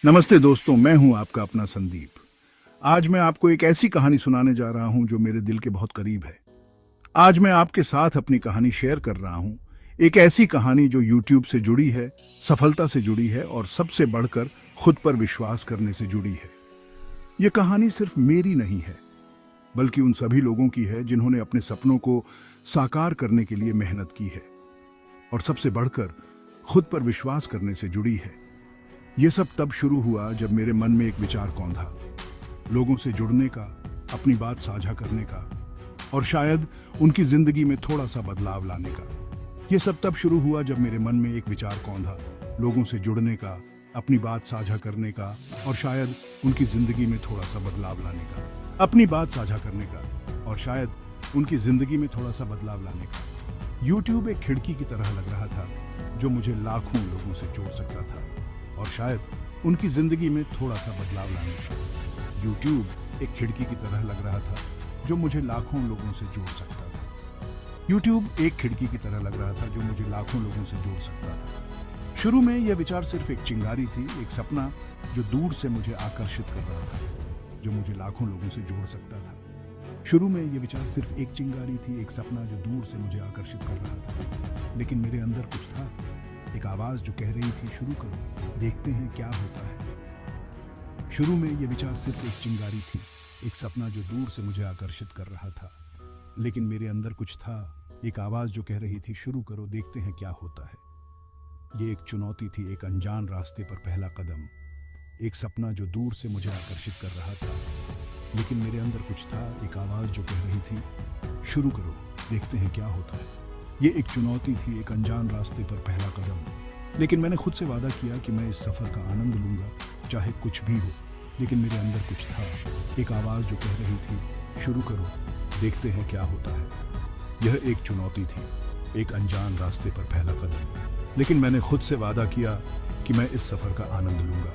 नमस्ते दोस्तों, मैं हूं आपका अपना संदीप। आज मैं आपको एक ऐसी कहानी सुनाने जा रहा हूं जो मेरे दिल के बहुत करीब है। आज मैं आपके साथ अपनी कहानी शेयर कर रहा हूं। एक ऐसी कहानी जो YouTube से जुड़ी है, सफलता से जुड़ी है और सबसे बढ़कर खुद पर विश्वास करने से जुड़ी है। ये कहानी सिर्फ मेरी नहीं है, बल्कि उन सभी लोगों की है जिन्होंने अपने सपनों को साकार करने के लिए मेहनत की है और सबसे बढ़कर खुद पर विश्वास करने से जुड़ी है। ये सब तब शुरू हुआ जब मेरे मन में एक विचार कौंधा, लोगों से जुड़ने का, अपनी बात साझा करने का और शायद उनकी जिंदगी में थोड़ा सा बदलाव लाने का। ये सब तब शुरू हुआ जब मेरे मन में एक विचार कौंधा, लोगों से जुड़ने का, अपनी बात साझा करने का और शायद उनकी जिंदगी में थोड़ा सा बदलाव लाने का। अपनी बात साझा करने का और शायद उनकी जिंदगी में थोड़ा सा बदलाव लाने का। YouTube एक खिड़की की तरह लग रहा था जो मुझे लाखों लोगों से जोड़ सकता था और शायद उनकी जिंदगी में थोड़ा सा बदलाव लाने का। YouTube एक खिड़की की तरह लग रहा था जो मुझे लाखों लोगों से जोड़ सकता था। YouTube एक खिड़की की तरह लग रहा था जो मुझे लाखों लोगों से जोड़ सकता था। शुरू में यह विचार सिर्फ एक चिंगारी थी, एक सपना जो दूर से मुझे आकर्षित कर रहा था, जो मुझे लाखों लोगों से जोड़ सकता था। शुरू में यह विचार सिर्फ एक चिंगारी थी, एक सपना जो दूर से मुझे आकर्षित कर रहा था, लेकिन मेरे अंदर कुछ था, एक आवाज जो कह रही थी, शुरू करो, देखते हैं क्या होता है। शुरू में यह विचार सिर्फ एक चिंगारी थी, एक सपना जो दूर से मुझे आकर्षित कर रहा था, लेकिन मेरे अंदर कुछ था, एक आवाज जो कह रही थी, शुरू करो, देखते हैं क्या होता है। ये एक चुनौती थी, एक अनजान रास्ते पर पहला कदम, एक सपना जो दूर से मुझे आकर्षित कर रहा था, लेकिन मेरे अंदर कुछ था, एक आवाज जो कह रही थी, शुरू करो, देखते हैं क्या होता है। ये एक चुनौती थी, एक अनजान रास्ते पर पहला कदम, लेकिन मैंने खुद से वादा किया कि मैं इस सफर का आनंद लूंगा, चाहे कुछ भी हो। लेकिन मेरे अंदर कुछ था, एक आवाज जो कह रही थी, शुरू करो, देखते हैं क्या होता है। यह एक चुनौती थी, एक अनजान रास्ते पर पहला कदम, लेकिन मैंने खुद से वादा किया कि मैं इस सफर का आनंद लूंगा,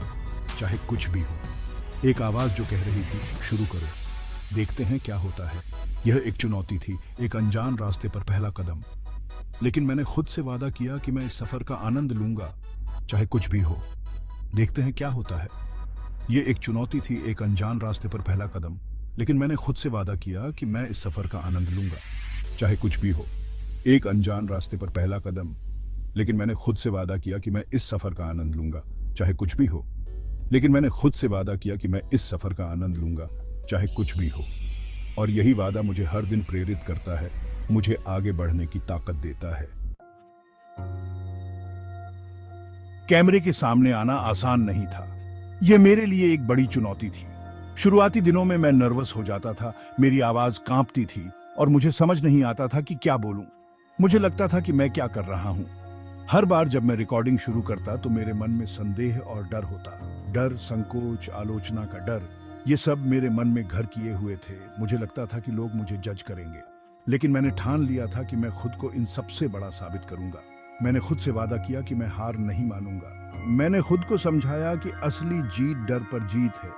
चाहे कुछ भी हो। एक आवाज जो कह रही थी, शुरू करो, देखते हैं क्या होता है। यह एक चुनौती थी, एक अनजान रास्ते पर पहला कदम, लेकिन मैंने खुद से वादा किया कि मैं इस सफर का आनंद लूंगा, चाहे कुछ भी हो। देखते हैं क्या होता है। यह एक चुनौती थी, एक अनजान रास्ते पर पहला कदम, लेकिन मैंने खुद से वादा किया कि मैं इस सफर का आनंद लूंगा, चाहे कुछ भी हो। एक अनजान रास्ते पर पहला कदम, लेकिन मैंने खुद से वादा किया कि मैं इस सफर का आनंद लूंगा, चाहे कुछ भी हो। लेकिन मैंने खुद से वादा किया कि मैं इस सफर का आनंद लूंगा, चाहे कुछ भी हो। और यही वादा मुझे हर दिन प्रेरित करता है, मुझे आगे बढ़ने की ताकत देता है। कैमरे के सामने आना आसान नहीं था। यह मेरे लिए एक बड़ी चुनौती थी। शुरुआती दिनों में मैं नर्वस हो जाता था, मेरी आवाज कांपती थी और मुझे समझ नहीं आता था कि क्या बोलूं। मुझे लगता था कि मैं क्या कर रहा हूं। हर बार जब मैं रिकॉर्डिंग शुरू करता तो मेरे मन में संदेह और डर होता। डर, संकोच, आलोचना का डर, ये सब मेरे मन में घर किए हुए थे। मुझे लगता था कि लोग मुझे जज करेंगे, लेकिन मैंने ठान लिया था कि मैं खुद को इन सबसे बड़ा साबित करूंगा। मैंने खुद से वादा किया कि मैं हार नहीं मानूंगा। मैंने खुद को समझाया कि असली जीत डर पर जीत है।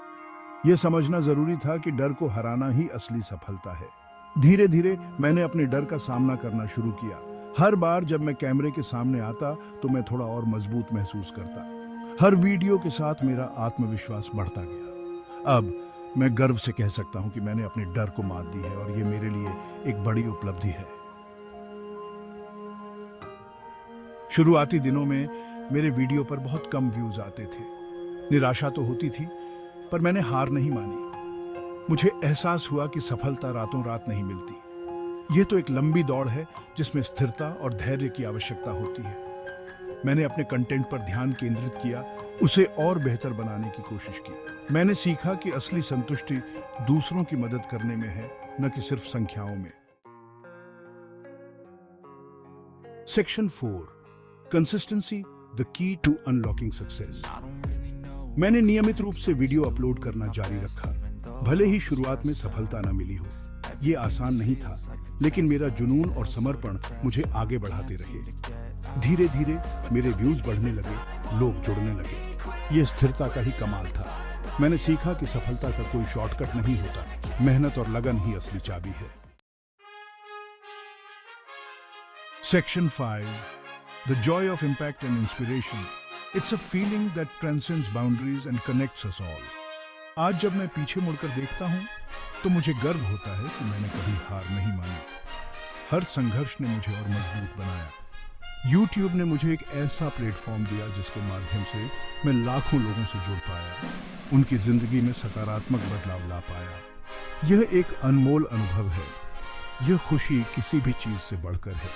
यह समझना जरूरी था कि डर को हराना ही असली सफलता है। धीरे धीरे मैंने अपने डर का सामना करना शुरू किया। हर बार जब मैं कैमरे के सामने आता तो मैं थोड़ा और मजबूत महसूस करता। हर वीडियो के साथ मेरा आत्मविश्वास बढ़ता गया। अब मैं गर्व से कह सकता हूं कि मैंने अपने डर को मात दी है और ये मेरे लिए एक बड़ी उपलब्धि है। शुरुआती दिनों में मेरे वीडियो पर बहुत कम व्यूज आते थे। निराशा तो होती थी, पर मैंने हार नहीं मानी। मुझे एहसास हुआ कि सफलता रातों रात नहीं मिलती। यह तो एक लंबी दौड़ है जिसमें स्थिरता और धैर्य की आवश्यकता होती है। मैंने अपने कंटेंट पर ध्यान केंद्रित किया, उसे और बेहतर बनाने की कोशिश की। मैंने सीखा कि असली संतुष्टि दूसरों की मदद करने में है, न कि सिर्फ संख्याओं में। Section 4, consistency, the key to unlocking success. मैंने नियमित रूप से वीडियो अपलोड करना जारी रखा, भले ही शुरुआत में सफलता न मिली हो। ये आसान नहीं था, लेकिन मेरा जुनून और समर्पण मुझे आगे बढ़ाते रहे। धीरे धीरे मेरे व्यूज बढ़ने लगे, लोग जुड़ने लगे। ये स्थिरता का ही कमाल था। मैंने सीखा कि सफलता का कोई शॉर्टकट नहीं होता, मेहनत और लगन ही असली चाबी है। Section 5, the Joy of impact and inspiration. It's a feeling that transcends boundaries and connects us all. आज जब मैं पीछे मुड़कर देखता हूँ तो मुझे गर्व होता है कि मैंने कभी हार नहीं मानी। हर संघर्ष ने मुझे और मजबूत बनाया। YouTube ने मुझे एक ऐसा प्लेटफॉर्म दिया जिसके माध्यम से मैं लाखों लोगों से जुड़ पाया, उनकी जिंदगी में सकारात्मक बदलाव ला पाया। यह एक अनमोल अनुभव है। यह खुशी किसी भी चीज से बढ़कर है।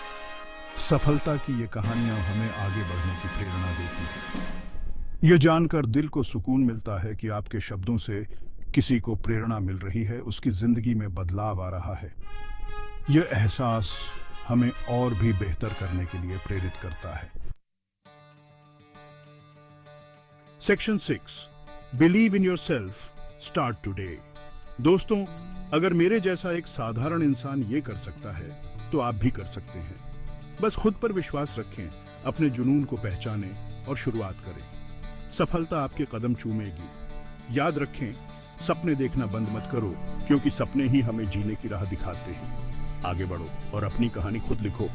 सफलता की ये कहानियां हमें आगे बढ़ने की प्रेरणा देती हैं। यह जानकर दिल को सुकून मिलता है कि आपके शब्दों से किसी को प्रेरणा मिल रही है, उसकी जिंदगी में बदलाव आ रहा है। यह एहसास हमें और भी बेहतर करने के लिए प्रेरित करता है। Section 6, believe in yourself, start today. दोस्तों, अगर मेरे जैसा एक साधारण इंसान ये कर सकता है तो आप भी कर सकते हैं। बस खुद पर विश्वास रखें, अपने जुनून को पहचानें और शुरुआत करें। सफलता आपके कदम चूमेगी। याद रखें, सपने देखना बंद मत करो, क्योंकि सपने ही हमें जीने की राह दिखाते हैं। आगे बढ़ो और अपनी कहानी खुद लिखो।